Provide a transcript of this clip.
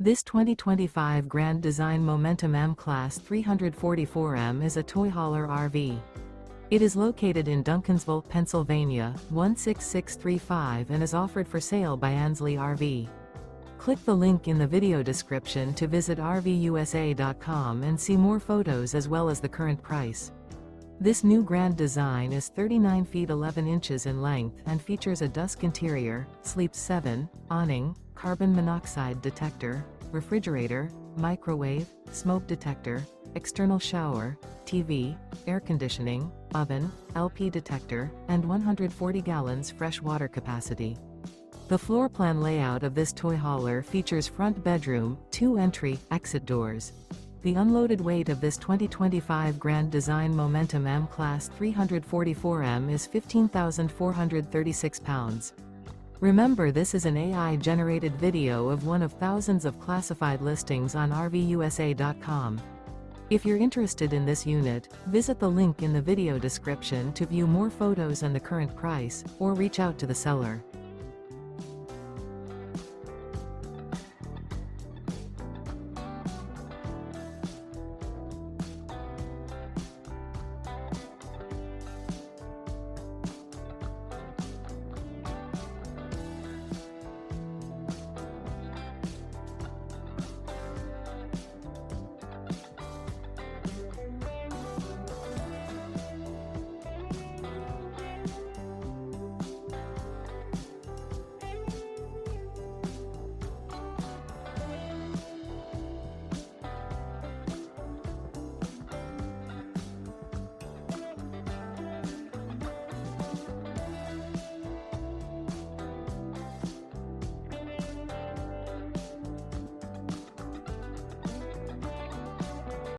This 2025 Grand Design Momentum M-Class 344M is a toy hauler RV. It is located in Duncansville, Pennsylvania, 16635 and is offered for sale by Ansley RV. Click the link in the video description to visit RVUSA.com and see more photos as well as the current price. This new Grand Design is 39 feet 11 inches in length and features a Dusk interior, sleeps 7, awning, carbon monoxide detector, refrigerator, microwave, smoke detector, external shower, TV, air conditioning, oven, LP detector, and 140 gallons fresh water capacity. The floor plan layout of this toy hauler features front bedroom, 2 entry, exit doors. The unloaded weight of this 2025 Grand Design Momentum M-Class 344M is 15,436 pounds. Remember, this is an AI-generated video of one of thousands of classified listings on RVUSA.com. If you're interested in this unit, visit the link in the video description to view more photos and the current price, or reach out to the seller.